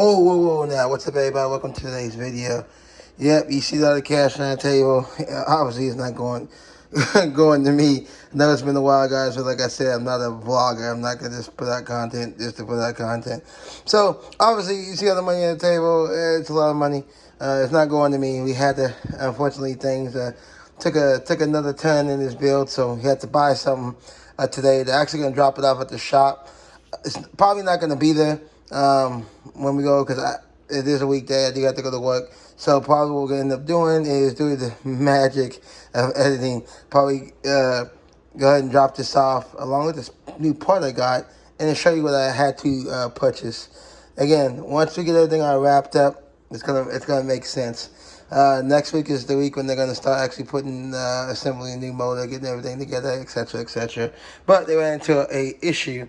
Whoa, now, what's up, everybody? Welcome to today's video. Yep, you see a lot of cash on the table. Obviously, it's not going going to me. I know it's been a while, guys, but like I said, I'm not a vlogger. I'm not going to just put out content just to put out content. So, obviously, you see all the money on the table. It's a lot of money. It's not going to me. We had to, unfortunately, things took another turn in this build, so we had to buy something today. They're actually going to drop it off at the shop. It's probably not going to be there when we go, because it is a weekday. I do have to go to work. So probably what we're going to end up doing is doing the magic of editing. Probably go ahead and drop this off along with this new part I got and then show you what I had to purchase. Again, once we get everything all wrapped up, it's gonna make sense. Next week is the week when they're gonna start actually putting assembling a new motor, getting everything together, etc., etc. But they ran into a issue.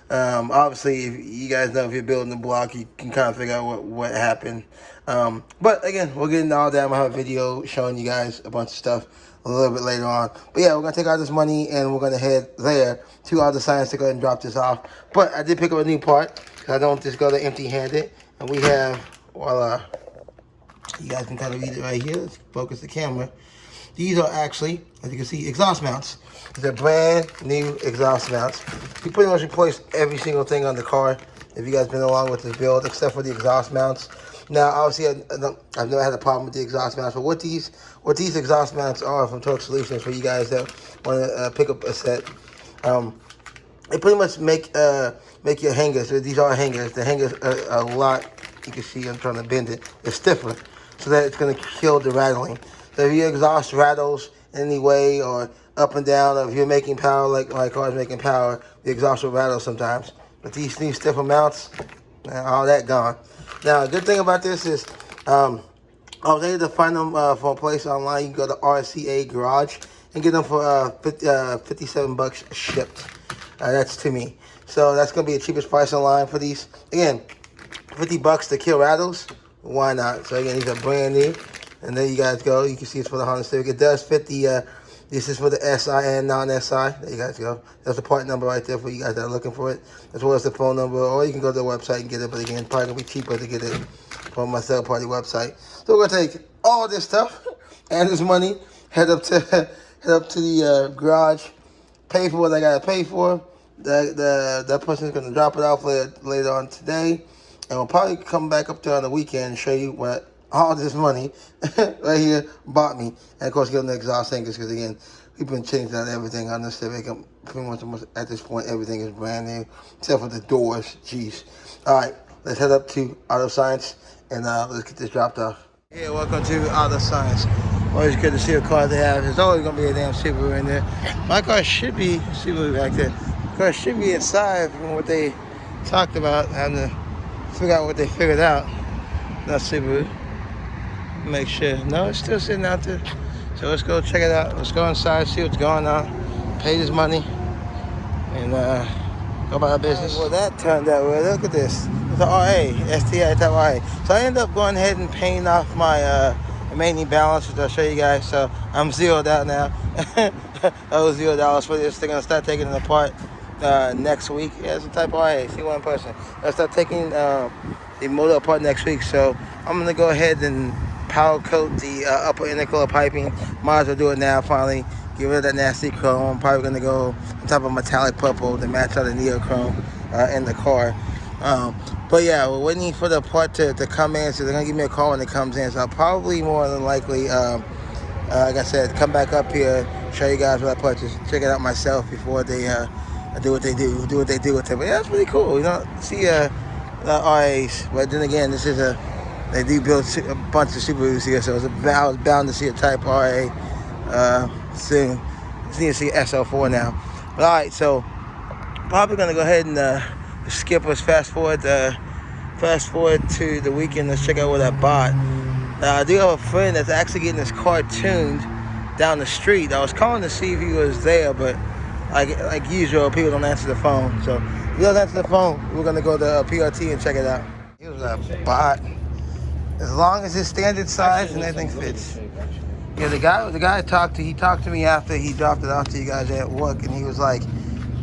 Obviously, if you guys know, if you're building a block, you can kind of figure out what happened. But again, we'll get into all that. I'm gonna have a video showing you guys a bunch of stuff a little bit later on. But yeah, we're gonna take out this money and we're gonna head there to Auto Science to go ahead and drop this off. But I did pick up a new part, because I don't just go there empty-handed. And we have, voila. You guys can kind of read it right here. Let's focus the camera. These are actually, as you can see, exhaust mounts. They're brand new exhaust mounts. We pretty much replaced every single thing on the car, if you guys been along with this build, except for the exhaust mounts. Now, obviously, I've never had a problem with the exhaust mounts, but what these exhaust mounts are from Torque Solutions, for you guys that want to pick up a set, they pretty much make your hangers. These are hangers. The hangers are a lot. You can see I'm trying to bend it. It's stiffer, so that it's going to kill the rattling. So if your exhaust rattles in any way, or up and down, or if you're making power like my car's making power, the exhaust will rattle sometimes. But these new stiffer mounts, all that gone. Now, a good thing about this is I was able to find them from a place online. You can go to RCA Garage and get them for 57 bucks shipped. That's to me. So that's going to be the cheapest price online for these. Again, 50 bucks to kill rattles. Why not? So again, these are brand new. And there you guys go. You can see it's for the Honda Civic. It does fit the, this is for the SI and non-SI. There you guys go. That's the part number right there for you guys that are looking for it, as well as the phone number. Or you can go to the website and get it. But again, probably going to be cheaper to get it from my third-party website. So we're going to take all this stuff and this money, head up to the garage, pay for what I got to pay for. That person's going to drop it off later on today. And we'll probably come back up there on the weekend and show you what all this money right here bought me. And of course, get on the exhaust hangers, because again, we've been changing out everything on the Civic. Pretty much at this point, everything is brand new, except for the doors. Jeez. All right, let's head up to Auto Science and let's get this dropped off. Yeah, welcome to Auto Science. Always good to see a car they have. There's always gonna be a damn Subaru in there. My car should be Subaru back there. The car should be inside from what they talked about. Having to figure out what they figured out. Not Subaru. Make sure. No, it's still sitting out there. So let's go check it out. Let's go inside, see what's going on, pay this money, and go about our business. Well, that turned out well. Look at this. It's an RA, STI type RA. So I ended up going ahead and paying off my remaining balance, which I'll show you guys. So I'm zeroed out now. I was $0 for this. They're going to start taking it apart next week. Yeah, it's a type RA. See one person. I'll start taking the motor apart next week. So I'm going to go ahead and powder coat the upper intercooler piping. Might as well do it now, finally. Get rid of that nasty chrome. I'm probably going to go on top of metallic purple to match out the neochrome in the car. But yeah, we're waiting for the part to come in, so they're going to give me a call when it comes in. So I'll probably more than likely, like I said, come back up here, show you guys what I purchased, check it out myself before they do what they do with it. But yeah, it's pretty cool. You don't see RAs, but then again, this is they do build a bunch of Subarus here, so I was bound to see a Type RA soon. Just need to see SL4 now. But all right, so probably gonna go ahead and skip us fast forward to the weekend. Let's check out what I bought. I do have a friend that's actually getting his car tuned down the street. I was calling to see if he was there, but like usual, people don't answer the phone. So if he doesn't answer the phone, we're gonna go to PRT and check it out. Here's what I bought. As long as it's standard size and everything fits. Yeah, the guy talked to me after he dropped it off to you guys at work, and he was like,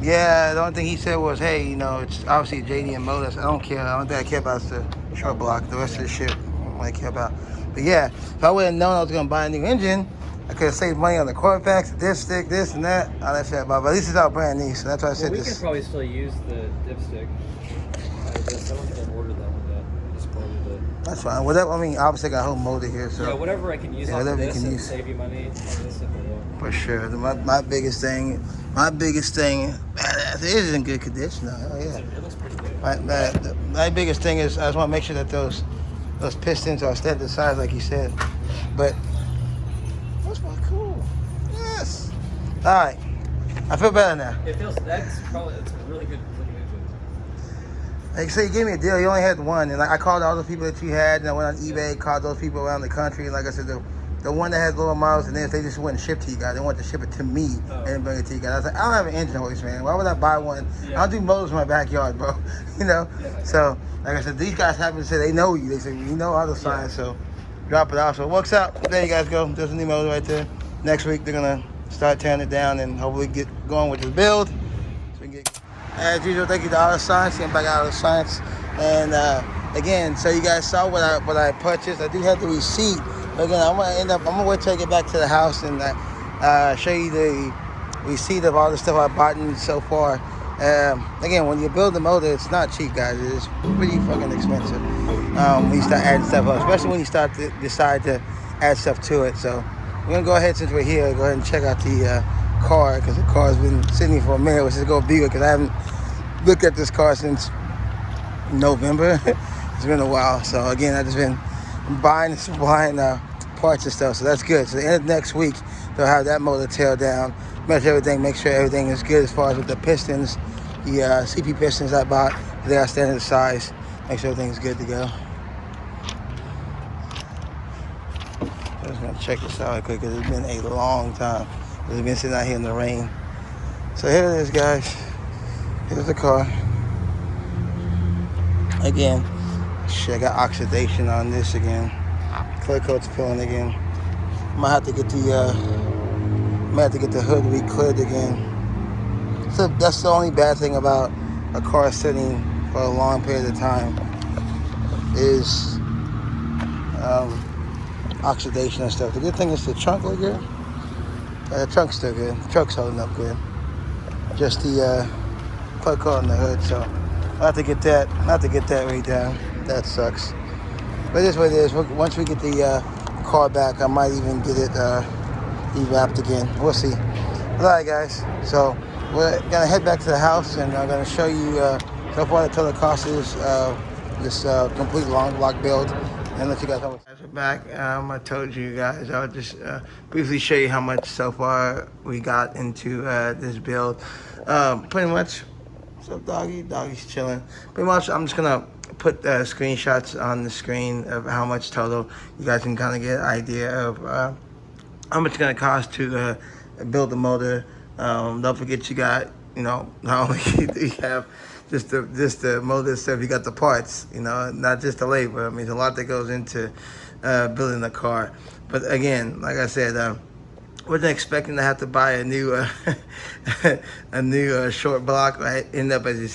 yeah, the only thing he said was, hey, you know, it's obviously JDM Motors. I don't care. The only thing I care about is the short block. The rest of the shit, I don't really care about. But yeah, if I would have known I was gonna buy a new engine, I could have saved money on the Corvex, the dipstick, this and that, all that shit. But at least it's all brand new, so that's why I said we this. can probably still use the dipstick. I don't think I've ordered that one yet. Just quoted it. That's fine. Whatever. I mean, obviously I got a whole motor here, so Yeah, whatever I can use off of this and save you money on this stuff, I will. for sure. My biggest thing, it is in good condition. Oh yeah. It looks pretty good. My biggest thing is I just want to make sure that those pistons are standard size, like you said. But that's pretty cool. Yes. All right. I feel better now. It feels that's a really good looking engine. Like you say, you gave me a deal. You only had one, and I called all the people that you had, and I went on eBay, called those people around the country, and like I said, the one that has lower miles, and then if they just wouldn't ship to you guys, they wanted to ship it to me and bring it to you guys. I was like, I don't have an engine hoist, man. Why would I buy one? Yeah. I don't do motors in my backyard, bro. You know. Yeah. So like I said, these guys happen to say they know you. They say you know all the signs, so drop it off. So it works out. There you guys go. There's a new motor right there. Next week they're gonna start tearing it down and hopefully get going with this build. So we can get, as usual, thank you to Auto Science, getting back out of Science. And again, so you guys saw what I purchased. I do have the receipt. But again, I'm gonna wait till I get back to the house and show you the receipt of all the stuff I've bought in so far. Again, when you build a motor, it's not cheap, guys. It's pretty fucking expensive when you start adding stuff up, especially when you start to decide to add stuff to it. So we're gonna go ahead, since we're here, go ahead and check out the car, because the car's been sitting here for a minute, which is gonna be good because I haven't looked at this car since November. It's been a while. So again, I've just been buying and supplying parts and stuff, so that's good. So the end of next week, they'll have that motor tailed down, make sure everything is good as far as with the pistons, the CP pistons I bought. They are standard size. Make sure everything's good to go. I'm just gonna check this out real quick because it's been a long time. It's been sitting out here in the rain. So here it is, guys. Here's the car. Again, shit, I got oxidation on this again. Clear coat's peeling again. Might have to get the hood re-cleared again. So that's the only bad thing about a car sitting for a long period of time is oxidation and stuff. The good thing is the trunk look good. The trunk's still good. The trunk's holding up good. Just the clear coat on the hood. So I'll have to get that. Right down. That sucks. But it is what it is. Once we get the car back, I might even get it re-wrapped again. We'll see. All right, guys. So we're gonna head back to the house, and I'm gonna show you so far the total cost is this complete long block build, and let you guys know. As we're back, I told you guys I would just briefly show you how much so far we got into this build. Pretty much. What's up, doggy? Doggy's chilling. Pretty much, I'm just gonna put screenshots on the screen of how much total. You guys can kind of get an idea of how much it's gonna cost to build the motor. Don't forget, you got, not only do you have just the motor itself, you got the parts. Not just the labor. I mean, there's a lot that goes into building a car. But again, like I said, wasn't expecting to have to buy a new short block. Right? End up having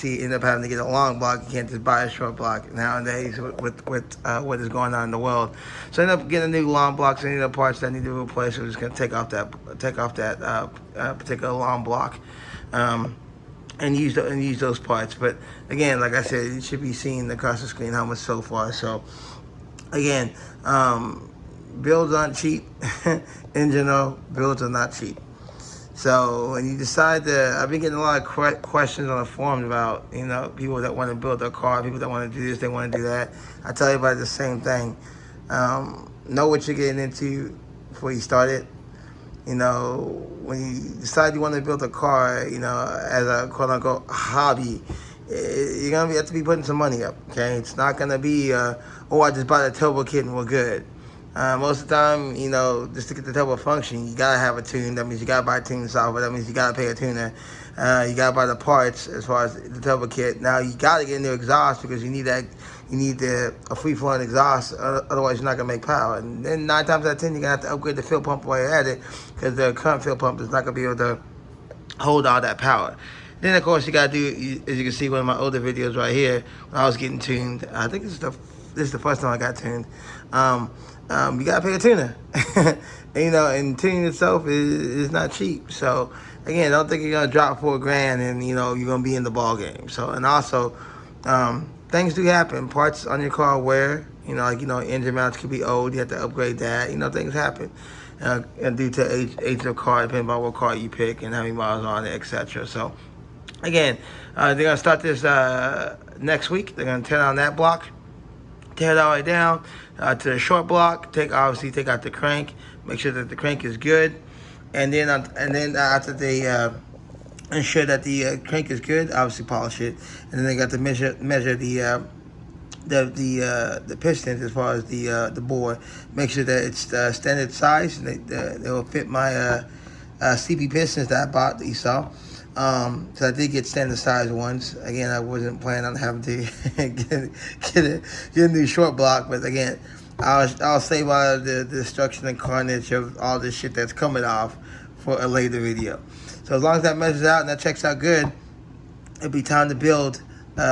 to get a long block. You can't just buy a short block nowadays with what is going on in the world. So I ended up getting a new long block. So any of the parts that I need to replace, we're just gonna take off that particular long block, and use those parts. But again, like I said, you should be seeing across the screen how much so far. So again, builds aren't cheap. In general, builds are not cheap. So when you decide to, I've been getting a lot of questions on the forums about, people that want to build their car, people that want to do this, they want to do that. I tell everybody the same thing. Know what you're getting into before you start it. When you decide you want to build a car, as a quote unquote hobby, you're going to have to be putting some money up, okay? It's not going to be, I just bought a turbo kit and we're good. Most of the time, just to get the turbo function, you gotta have a tune. That means you gotta buy a tuning software. That means you gotta pay a tuner. You gotta buy the parts as far as the turbo kit. Now you gotta get a new exhaust because you need a free flowing exhaust. Otherwise, you're not gonna make power. And then 9 times out of 10, you're gonna have to upgrade the fuel pump while you're at it because the current fuel pump is not gonna be able to hold all that power. Then of course you gotta do, as you can see, one of my older videos right here when I was getting tuned. I think this is the this is the first time I got tuned. You gotta pay a tuner. And tuning itself is not cheap. So again, don't think you're gonna drop $4 grand and you're gonna be in the ball game. So, and also, things do happen. Parts on your car wear. Engine mounts could be old. You have to upgrade that. Things happen. And due to age of the car, depending on what car you pick and how many miles on it, etc. So again, they're gonna start this next week. They're gonna turn on that block, tear it all the way down to the short block. Take out the crank. Make sure that the crank is good, and then after they ensure that the crank is good, obviously polish it, and then they got to measure the pistons as far as the bore. Make sure that it's standard size, and they will fit my CP pistons that I bought that you saw. So I did get standard size ones. Again, I wasn't planning on having to get a new short block, but again, I'll save all the destruction and carnage of all this shit that's coming off for a later video. So as long as that measures out and that checks out good, it'll be time to build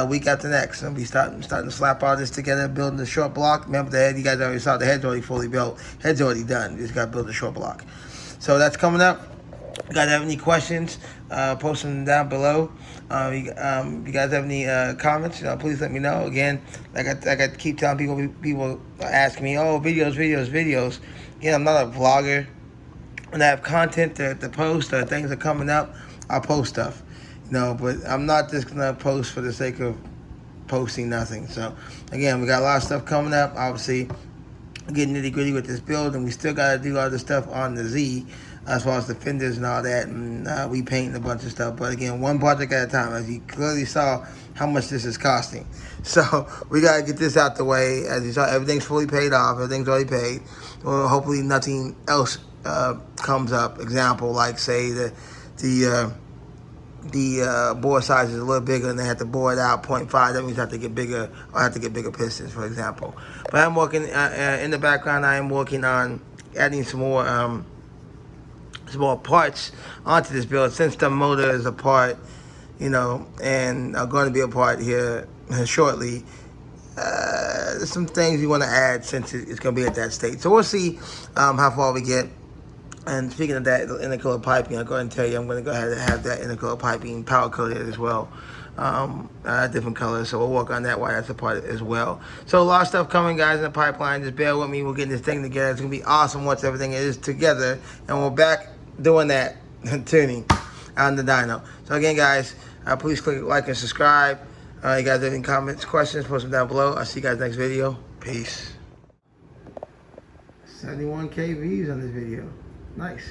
week after next. I'll be starting to slap all this together, building the short block. Remember the head, you guys already saw the head's already fully built. Head's already done. You just got to build the short block. So that's coming up. You guys have any questions, post them down below. You guys have any comments, please let me know. Again, like I keep telling people ask me, oh, videos. Again, I'm not a vlogger. When I have content to post or things are coming up, I'll post stuff. But I'm not just gonna post for the sake of posting nothing. So again, we got a lot of stuff coming up. Obviously, getting nitty gritty with this build, and we still gotta do all the stuff on the Z, as far as the fenders and all that, and we painting a bunch of stuff. But again, one project at a time, as you clearly saw how much this is costing. So we gotta get this out the way. As you saw, everything's fully paid off. Everything's already paid. Well, hopefully nothing else comes up. Example, like say the bore size is a little bigger and they have to bore it out 0.5. That means I have to get bigger, or I have to get bigger pistons, for example. But I'm working in the background. I am working on adding some more parts onto this build, since the motor is a part, and are going to be a part here shortly. There's some things you want to add since it's going to be at that state. So we'll see how far we get. And speaking of that, the intercooler piping, I'll go ahead and tell you, I'm going to go ahead and have that intercooler piping power coated as well. Different colors, so we'll work on that while that's a part as well. So a lot of stuff coming, guys, in the pipeline. Just bear with me. We're getting this thing together. It's going to be awesome once everything is together. And we're back doing that, tuning on the dyno. So again, guys, please click like and subscribe. You guys have any comments, questions, post them down below. I'll see you guys next video. Peace. 71K views on this video. Nice.